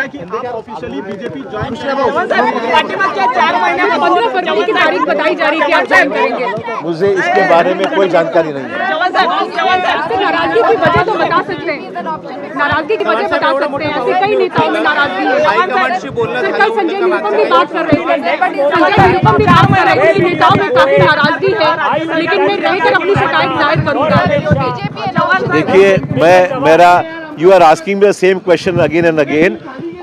है कि आप ऑफिशियली बीजेपी ज्वाइन पाठीमागच्या 4 महिन्यात 15 फरवरी की तारीख बताई जा रही है कि आप ज्वाइन करेंगे। मुझे इसके बारे में कोई जानकारी नहीं है। नाराजगी की वजह तो बता सकते हैं, नाराजगी की वजह बता सकते हैं, ऐसे कई नेताओं में नाराजगी है। सर कल संजय निरुपम भी बात कर रहे थे, संजय निरुपम भी बात कर रहे थे कि नेताओं में काफी नाराजगी है, लेकिन मैं रहकर अपनी शिकायत दायर करूंगा। देखिए you are asking me the same question again and again.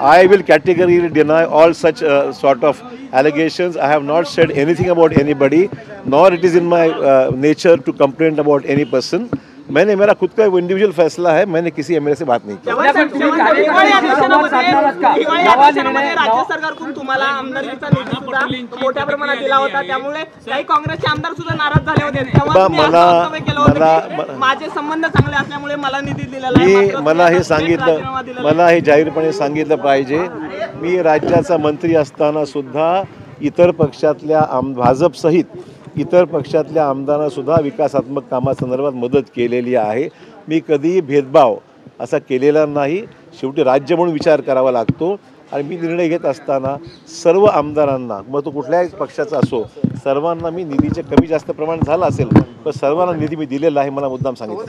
I will categorically deny all such sort of allegations. I have not said anything about anybody, nor it is in my nature to complain about any person. मैंने मेरा खुद का individual फैसला है, मैंने किसी MLA से बात नहीं की। राज्य सरकारकडून तुम्हाला आमदारकीचा निधी सुद्धा मोठ्या प्रमाणात दिला होता, त्यामुळे काही काँग्रेसचे आमदार सुद्धा नाराज झाले होते। तेव्हा तुम्ही असं वक्तव्य केलं होतं की माझे संबंध चांगले असल्यामुळे मला निधी दिलेला आहे। मला हे जाहीरपणे सांगितलं पाहिजे। मी राज्याचा मंत्री असताना सुद्धा इतर पक्षातल्या भाजप सहित इतर पक्षातल्या आमदारांना सुद्धा विकासात्मक कामासंदर्भात मदत केलेली आहे। मी कधीही भेदभाव असा केलेला नाही। शेवटी राज्य म्हणून विचार करावा लागतो आणि मी निर्णय घेत असताना सर्व आमदारांना, मग तो कुठल्याही पक्षाचा असो, सर्वांना मी निधीचे कमी जास्त प्रमाण झालं असेल पण सर्वांना निधी मी दिलेला आहे, मला मुद्दाम सांगितलं।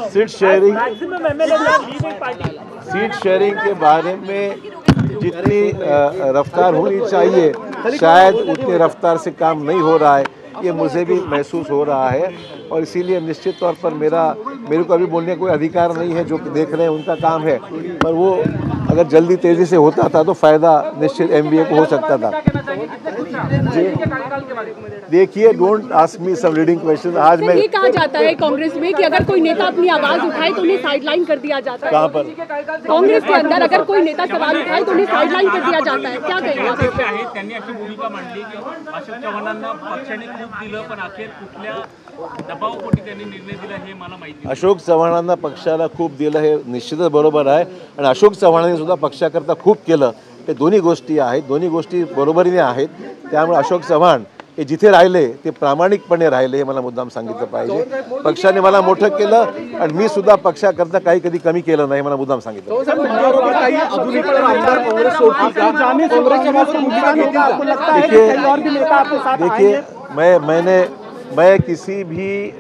सीट शेयरिंग के बारे में जितनी रफ्तार होनी चाहिए शायद उतनी रफ्तार से काम नहीं हो रहा है, ये मुझे भी महसूस हो रहा है और इसीलिए निश्चित तौर पर मेरे को अभी बोलने का कोई अधिकार नहीं है। जो देख रहे हैं उनका काम है, पर वो अगर जल्दी तेज़ी से होता था तो फ़ायदा निश्चित एमबीए को हो सकता था। देखिए, don't ask me some leading question. आज मैं, ये कहा जाता है कांग्रेस में कि अगर कोई नेता अपनी आवाज उठाए तो उन्हें साइडलाइन कर दिया जाता है। कहाँ पर? कांग्रेस के अंदर अगर कोई नेता सवाल उठाए तो उन्हें साइडलाइन कर दिया जाता है, क्या कहेंगे? त्यांनी अशी भूमिका मांडली की अशोक चव्हाणांना पक्षाने खूप दिलं पण अखेर कुठल्या दबावापोटी त्यांनी निर्णय दिला हे मला माहिती नाही। अशोक चव्हाणांना पक्षाला खूप दिलं हे निश्चितच बरोबर आहे आणि अशोक चव्हाणांनी सुद्धा पक्षाकरता खूप केलं, हे दोन्ही गोष्टी आहेत, दोन्ही गोष्टी बरोबरीने आहेत। त्यामुळे अशोक चव्हाण हे जिथे राहिले ते प्रामाणिकपणे राहिले, हे मला मुद्दाम सांगितलं पाहिजे। पक्षाने मला मोठं केलं आणि मी सुद्धा पक्षाकरता काही कधी कमी केलं नाही, मला मुद्दाम सांगितलं। देखिए, मैं किसी भी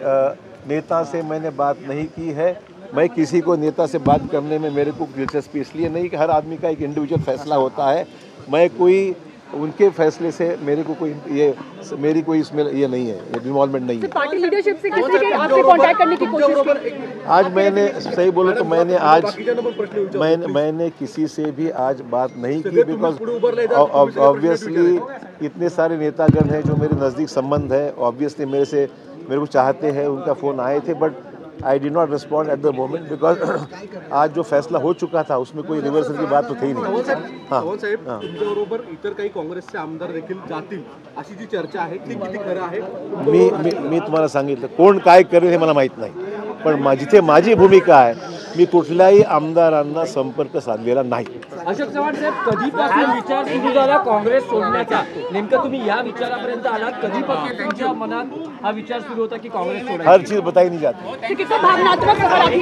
नेता से मैंने बात नहीं की है। मैं किसी को नेता से बात करने में मेरे को दिलचस्पी इसलिए नहीं कि हर आदमी का एक इंडिविजुअल फैसला होता है। मैं कोई उनके फैसले से मेरी कोई इसमें ये नहीं है, ये इन्वॉल्वमेंट नहीं है। पार्टी लीडरशिप से किसी के आपसे कांटेक्ट करने की कोशिश की? आज मैंने सही बोलूं तो मैंने किसी से भी आज बात नहीं की, बिकॉज ऑब्वियसली इतने सारे नेतागण हैं जो मेरे नज़दीक संबंध है, ऑब्वियसली मेरे को चाहते हैं, उनका फ़ोन आए थे, but I did not respond at the moment because आज जो फैसला हो चुका था उसमें कोई रिव्हर्सल की बात तो थी नहीं। तुमच्याबरोबर इतर काही काँग्रेसचे आमदार देखील जातील अशी जी चर्चा आहे ती किती खरं आहे? मी तुम्हाला सांगितलं कोण काय करेल हे मला माहीत नाही, पण जिथे माझी भूमिका आहे मी कुठल्याही आमदारांना संपर्क साधलेला नाही। अशोक चव्हाण साहेब, कधीपासून विचार सुरू झाला काँग्रेस सोडण्याचा? नेमकं तुम्ही या विचारापर्यंत आलात, कधीपासून तुमच्या मनात हा विचार सुरू होता की काँग्रेस सोडायची? हर चीज़ बताई नहीं जाती। कितना भावनात्मक खबर आपकी